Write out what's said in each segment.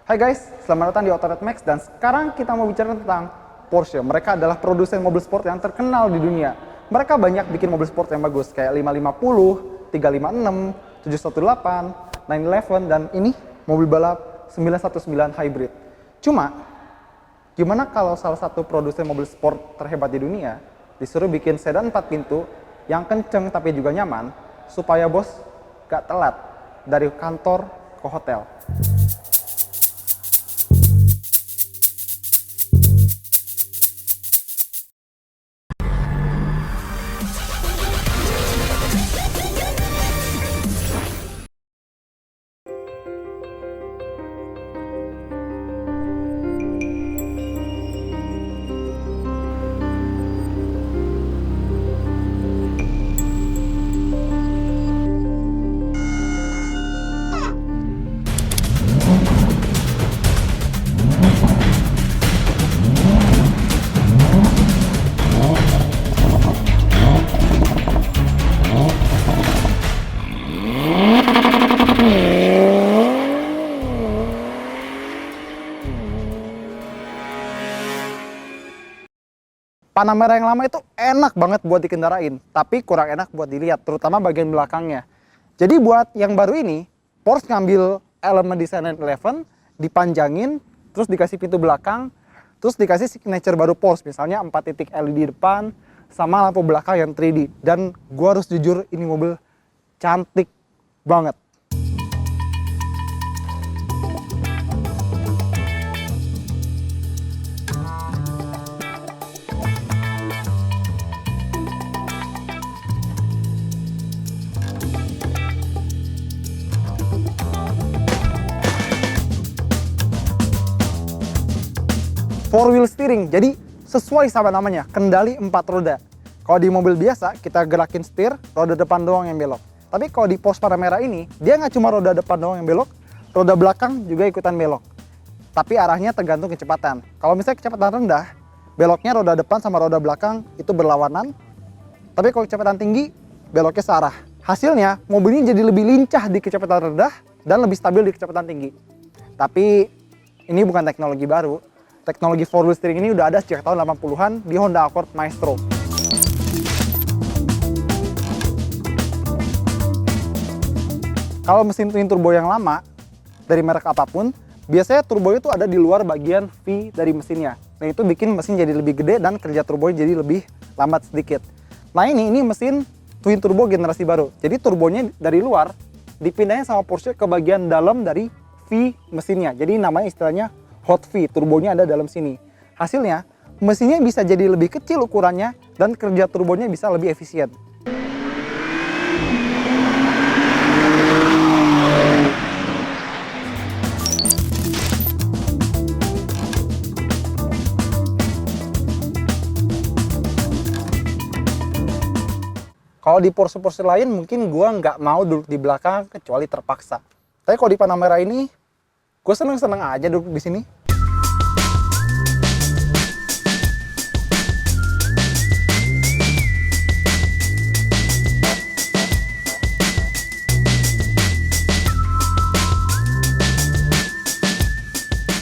Hai guys, selamat datang di Autored Max dan sekarang kita mau bicara tentang Porsche. Mereka adalah produsen mobil sport yang terkenal di dunia. Mereka banyak bikin mobil sport yang bagus kayak 550, 356, 718, 911 dan ini mobil balap 919 hybrid. Cuma, gimana kalau salah satu produsen mobil sport terhebat di dunia disuruh bikin sedan 4 pintu yang kenceng tapi juga nyaman supaya bos gak telat dari kantor ke hotel. Panamera yang lama itu enak banget buat dikendarain, tapi kurang enak buat dilihat, terutama bagian belakangnya. Jadi buat yang baru ini, Porsche ngambil elemen desain 911, dipanjangin, terus dikasih pintu belakang, terus dikasih signature baru Porsche, misalnya 4 titik LED depan, sama lampu belakang yang 3D. Dan gua harus jujur, ini mobil cantik banget. Four wheel steering, jadi sesuai sama namanya, kendali 4 roda. Kalau di mobil biasa, kita gerakin setir, roda depan doang yang belok. Tapi kalau di Porsche Panamera ini, dia nggak cuma roda depan doang yang belok, roda belakang juga ikutan belok. Tapi arahnya tergantung kecepatan. Kalau misalnya kecepatan rendah, beloknya roda depan sama roda belakang itu berlawanan. Tapi kalau kecepatan tinggi, beloknya searah. Hasilnya, mobil ini jadi lebih lincah di kecepatan rendah dan lebih stabil di kecepatan tinggi. Tapi ini bukan teknologi baru. Teknologi four wheel steering ini udah ada sejak tahun 80-an di Honda Accord Maestro. Kalau mesin twin turbo yang lama, dari merek apapun, biasanya turbonya itu ada di luar bagian V dari mesinnya. Nah itu bikin mesin jadi lebih gede dan kerja turbonya jadi lebih lambat sedikit. Nah ini mesin twin turbo generasi baru. Jadi turbonya dari luar, dipindahin sama Porsche ke bagian dalam dari V mesinnya. Jadi namanya istilahnya hot V, turbonya ada dalam sini. Hasilnya, mesinnya bisa jadi lebih kecil ukurannya dan kerja turbonya bisa lebih efisien. Kalau di Porsche lain mungkin gua nggak mau duduk di belakang kecuali terpaksa. Tapi kalau di Panamera ini, gue seneng-seneng aja duduk di sini.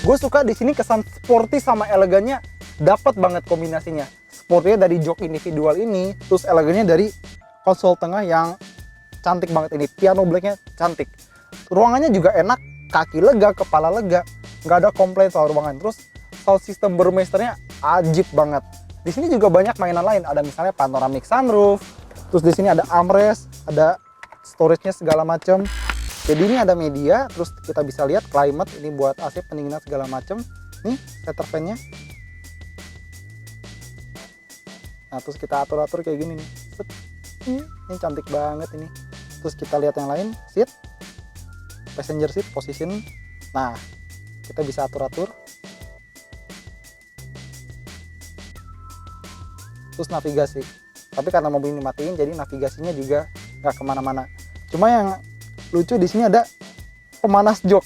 Gue suka di sini kesan sporty sama elegannya dapat banget kombinasinya. Sportnya dari jok individual ini, terus elegannya dari konsol tengah yang cantik banget ini. Piano blacknya cantik. Ruangannya juga enak, kaki lega, kepala lega, nggak ada komplain soal ruangan. Terus sound system Burmeisternya ajib banget. Di sini juga banyak mainan lain, ada misalnya panoramic sunroof, terus di sini ada armrest, ada storage-nya segala macam. Jadi ini ada media, terus kita bisa lihat climate, ini buat AC pendinginan segala macam. Nih setter fan-nya. Nah terus kita atur-atur kayak gini nih. Ini cantik banget ini. Terus kita lihat yang lain, seat. Passenger seat position. Nah, kita bisa atur-atur. Terus navigasi. Tapi karena mobil ini matiin, jadi navigasinya juga nggak kemana-mana. Cuma yang lucu di sini ada pemanas jok.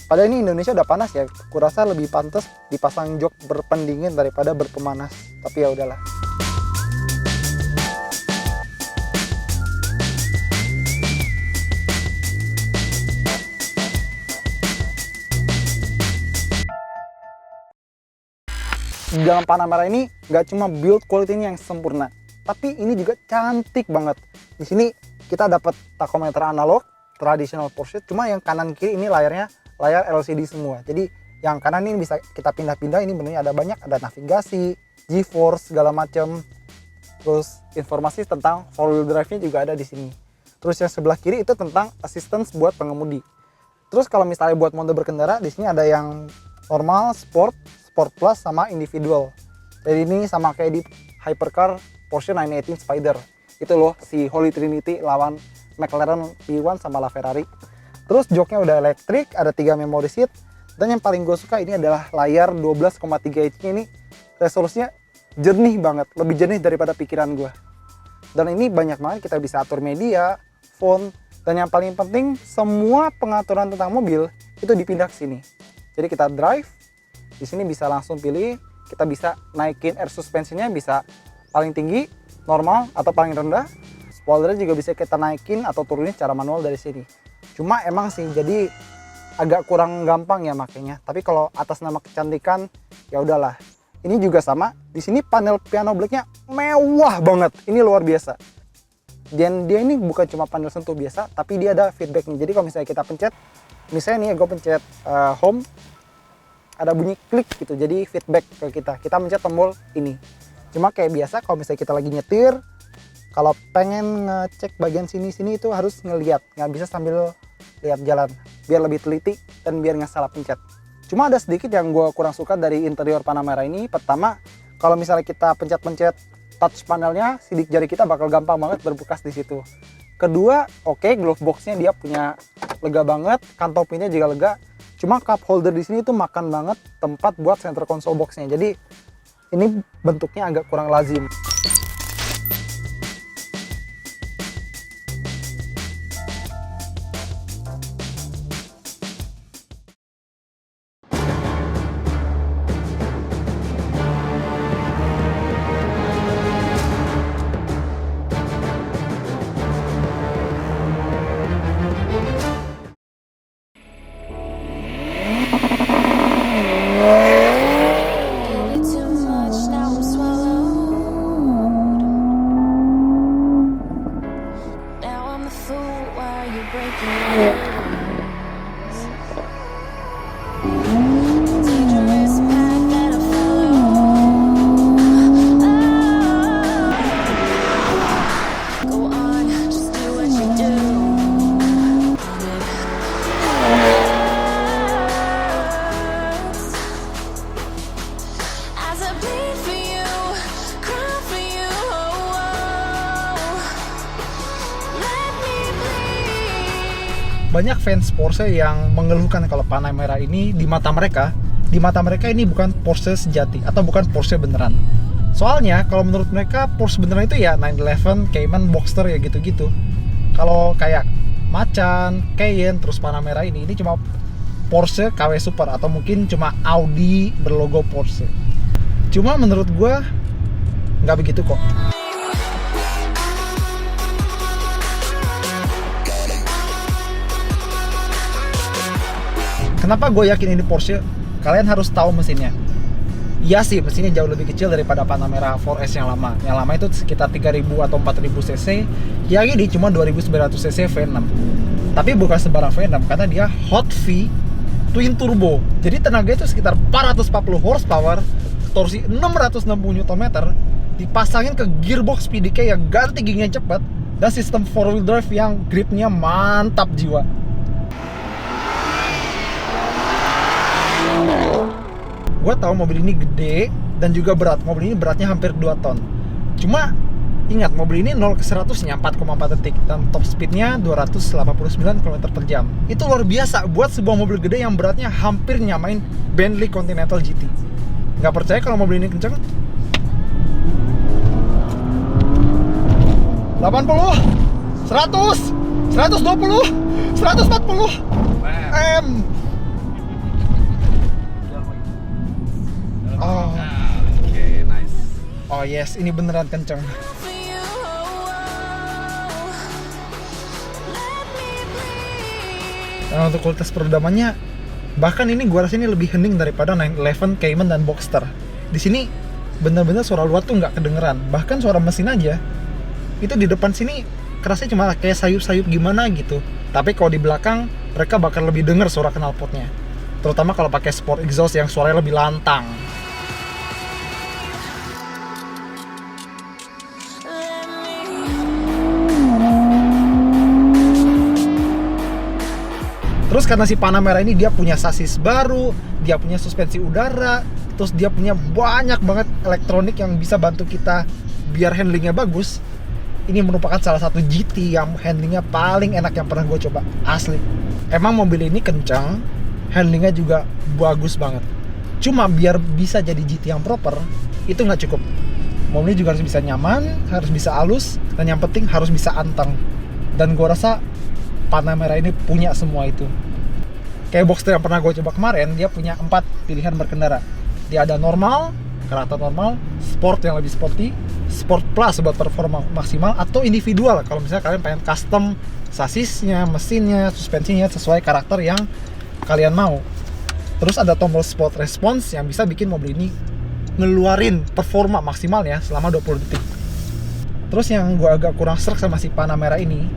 Padahal ini Indonesia udah panas ya. Kurasa lebih pantas dipasang jok berpendingin daripada berpemanas. Tapi ya udahlah. di dalam Panamera ini nggak cuma build quality-nya yang sempurna, tapi ini juga cantik banget. Di sini kita dapat tachometer analog tradisional Porsche, cuma yang kanan kiri ini layarnya layar LCD semua. Jadi yang kanan ini bisa kita pindah-pindah, ini benernya ada banyak, ada navigasi, G-force segala macam. Terus informasi tentang 4-wheel drive-nya juga ada di sini. Terus yang sebelah kiri itu tentang assistance buat pengemudi. Terus kalau misalnya buat mode berkendara, di sini ada yang normal, sport, sport plus, sama individual. Jadi ini sama kayak di hypercar Porsche 918 Spider. Itu loh si Holy Trinity lawan McLaren P1 sama LaFerrari. Terus joknya udah elektrik, ada 3 memory seat. Dan yang paling gue suka ini adalah layar 12,3 inch ini, resolusinya jernih banget, lebih jernih daripada pikiran gue. Dan ini banyak banget, kita bisa atur media, font, dan yang paling penting semua pengaturan tentang mobil itu dipindah ke sini. Jadi kita drive, di sini bisa langsung pilih, kita bisa naikin air suspensionnya, bisa paling tinggi, normal, atau paling rendah. Spoilernya juga bisa kita naikin atau turunin secara manual dari sini. Cuma emang sih jadi agak kurang gampang ya makanya. Tapi kalau atas nama kecantikan ya udahlah. Ini juga sama, di sini panel piano blacknya mewah banget, ini luar biasa. Dan dia ini bukan cuma panel sentuh biasa, tapi dia ada feedbacknya. Jadi kalau misalnya kita pencet, misalnya nih gue pencet home, ada bunyi klik gitu, jadi feedback ke kita. Kita mencet tombol ini. Cuma kayak biasa kalau misalnya kita lagi nyetir, kalau pengen ngecek bagian sini-sini itu harus ngelihat, nggak bisa sambil lihat jalan, biar lebih teliti dan biar nggak salah pencet. Cuma ada sedikit yang gue kurang suka dari interior Panamera ini. Pertama, kalau misalnya kita pencet-pencet touch panelnya, sidik jari kita bakal gampang banget berbekas di situ. Kedua, oke, glove boxnya dia punya lega banget, kantong pinnya juga lega. Cuma cup holder di sini tuh makan banget tempat buat center console boxnya. Jadi ini bentuknya agak kurang lazim. Banyak fans Porsche yang mengeluhkan kalau Panamera ini di mata mereka ini bukan Porsche sejati atau bukan Porsche beneran. Soalnya kalau menurut mereka Porsche beneran itu ya 911, Cayman, Boxster ya gitu-gitu. Kalau kayak Macan, Cayenne, terus Panamera ini cuma Porsche KW Super atau mungkin cuma Audi berlogo Porsche. Cuma menurut gue nggak begitu kok. Kenapa gue yakin ini Porsche? Kalian harus tahu mesinnya. Iya sih, mesinnya jauh lebih kecil daripada Panamera 4S yang lama. Yang lama itu sekitar 3000 atau 4000 cc. Yang ini cuma 2900 cc V6. Tapi bukan sembarang V6 karena dia hot V twin turbo. Jadi tenaga itu sekitar 440 horsepower, torsi 660 Nm, dipasangin ke gearbox PDK yang ganti giginya cepat, dan sistem 4-wheel drive yang gripnya mantap jiwa. Gue tahu mobil ini gede dan juga berat. Mobil ini beratnya hampir 2 ton. Cuma ingat, mobil ini 0 ke 100-nya 4,4 detik dan top speednya 289 km per jam. Itu luar biasa buat sebuah mobil gede yang beratnya hampir nyamain Bentley Continental GT. Nggak percaya kalau mobil ini kenceng? 80, 100, 120, 140 M. Oh, Oke, nice. Oh yes, ini beneran kenceng. Nah, untuk kualitas peredamannya, bahkan ini gua rasa ini lebih hening daripada 911, Cayman, dan Boxster. di sini bener-bener suara luar tuh nggak kedengeran, bahkan suara mesin aja itu di depan sini kerasnya cuma kayak sayup-sayup gimana gitu. Tapi kalau di belakang mereka bakal lebih denger suara knalpotnya, terutama kalau pakai sport exhaust yang suaranya lebih lantang. Terus karena si Panamera ini dia punya sasis baru, dia punya suspensi udara, terus dia punya banyak banget elektronik yang bisa bantu kita biar handlingnya bagus. Ini merupakan salah satu GT yang handlingnya paling enak yang pernah gue coba, asli. Emang mobil ini kencang, handlingnya juga bagus banget. Cuma biar bisa jadi GT yang proper, itu nggak cukup. Mobil ini juga harus bisa nyaman, harus bisa halus, dan yang penting harus bisa anteng. Dan gue rasa Panamera ini punya semua itu. Kayak Boxster yang pernah gue coba kemarin, dia punya 4 pilihan berkendara. Dia ada normal, karakter normal, sport yang lebih sporty, sport plus buat performa maksimal, atau individual kalau misalnya kalian pengen custom sasisnya, mesinnya, suspensinya sesuai karakter yang kalian mau. Terus ada tombol sport response yang bisa bikin mobil ini ngeluarin performa maksimalnya selama 20 detik. Terus yang gue agak kurang serak sama si Panamera ini,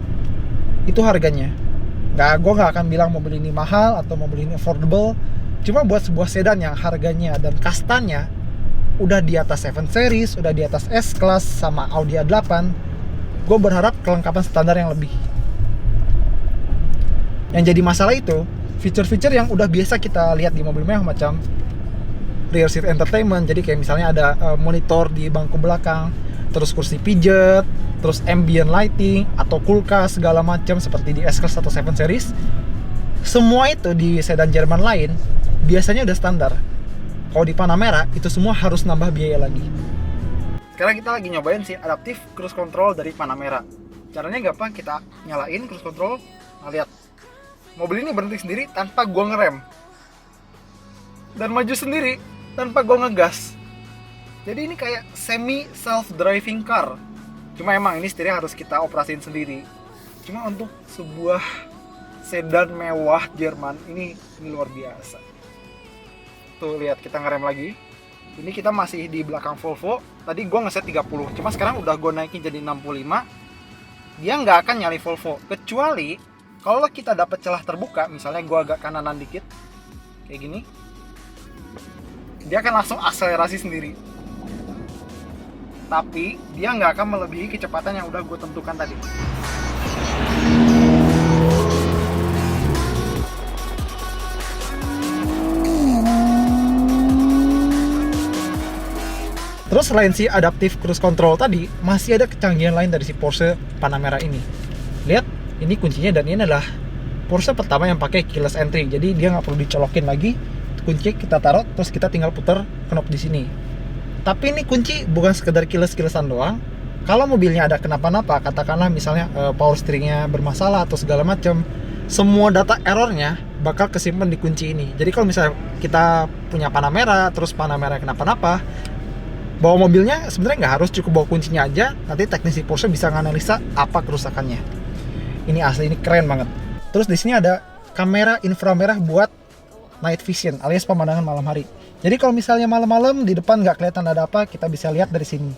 itu harganya. Gue nggak akan bilang mobil ini mahal atau mobil ini affordable. Cuma buat sebuah sedan yang harganya dan kastanya udah di atas 7 Series, udah di atas S-Class sama Audi A8, gue berharap kelengkapan standar yang lebih. Yang jadi masalah itu, fitur-fitur yang udah biasa kita lihat di mobil mewah macam rear seat entertainment, jadi kayak misalnya ada monitor di bangku belakang, terus kursi pijet, terus ambient lighting atau kulkas segala macam seperti di S-Class atau 7 Series. Semua itu di sedan Jerman lain biasanya udah standar. Kalau di Panamera itu semua harus nambah biaya lagi. Sekarang kita lagi nyobain si adaptive cruise control dari Panamera. Caranya gampang, kita nyalain cruise control. Nah, lihat, mobil ini berhenti sendiri tanpa gua ngerem dan maju sendiri tanpa gua ngegas. Jadi ini kayak semi self-driving car. Cuma emang ini setirnya harus kita operasin sendiri. Cuma untuk sebuah sedan mewah Jerman ini luar biasa. Tuh lihat, kita ngerem lagi. Ini kita masih di belakang Volvo. Tadi gua ngeset 30, cuma sekarang udah gua naikin jadi 65. Dia nggak akan nyali Volvo, kecuali kalau kita dapat celah terbuka. Misalnya gua agak kananan dikit, kayak gini, dia akan langsung akselerasi sendiri. Tapi dia nggak akan melebihi kecepatan yang udah gue tentukan tadi. Terus selain si adaptive cruise control tadi, masih ada kecanggihan lain dari si Porsche Panamera ini. Lihat, ini kuncinya, dan ini adalah Porsche pertama yang pakai keyless entry. Jadi dia nggak perlu dicolokin lagi, kunci kita taruh, terus kita tinggal putar knob di sini. Tapi ini kunci bukan sekedar keyless-keylessan doang. Kalau mobilnya ada kenapa-napa, katakanlah misalnya power steeringnya bermasalah atau segala macam, semua data errornya bakal kesimpan di kunci ini. Jadi kalau misalnya kita punya Panamera, terus Panamera kenapa-napa, bawa mobilnya sebenarnya nggak harus, cukup bawa kuncinya aja. Nanti teknisi Porsche bisa nganalisa apa kerusakannya. Ini asli, ini keren banget. Terus di sini ada kamera inframerah buat night vision alias pemandangan malam hari. Jadi kalau misalnya malam-malam di depan nggak kelihatan ada apa, kita bisa lihat dari sini.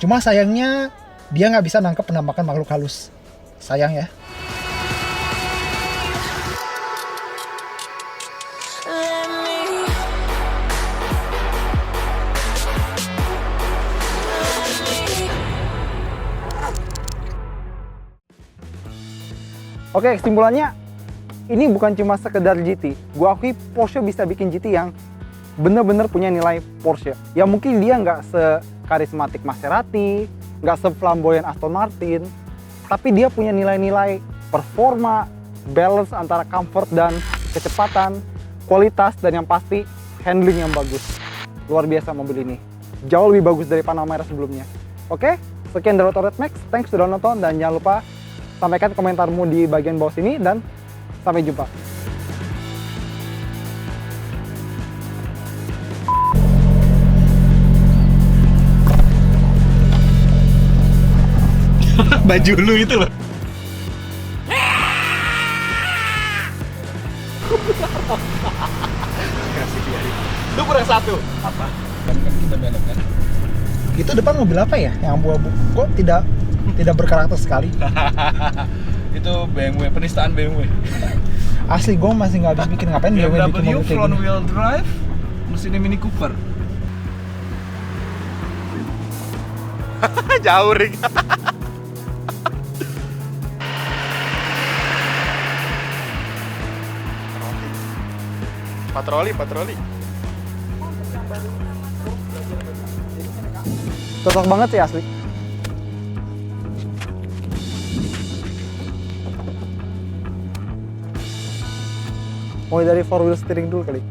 Cuma sayangnya dia nggak bisa nangkep penampakan makhluk halus. Sayang ya. Oke, kesimpulannya ini bukan cuma sekedar GT. Gua akui Porsche bisa bikin GT yang bener-bener punya nilai Porsche. Ya mungkin dia nggak sekarismatik Maserati, nggak seflamboyan Aston Martin, tapi dia punya nilai-nilai performa, balance antara comfort dan kecepatan, kualitas, dan yang pasti handling yang bagus. Luar biasa mobil ini. Jauh lebih bagus dari Panamera sebelumnya. Oke, sekian dari Autored Max. Thanks sudah nonton, dan jangan lupa sampaikan komentarmu di bagian bawah sini, dan sampai jumpa. Baju lu itu loh. Kasih dia. Lu kurang satu. Apa? Kan kita belok kan. Itu depan mobil apa ya? Yang abu-abu. Kok tidak berkarakter sekali? Itu BMW, penistaan BMW. Asli gue masih nggak habis pikir ngapain dia bikin BMW mobil kayak front gini. wheel drive, mesinnya Mini Cooper. Jauh ring. Patroli. Cocok banget sih asli. Mulai dari 4 wheel steering dulu kali.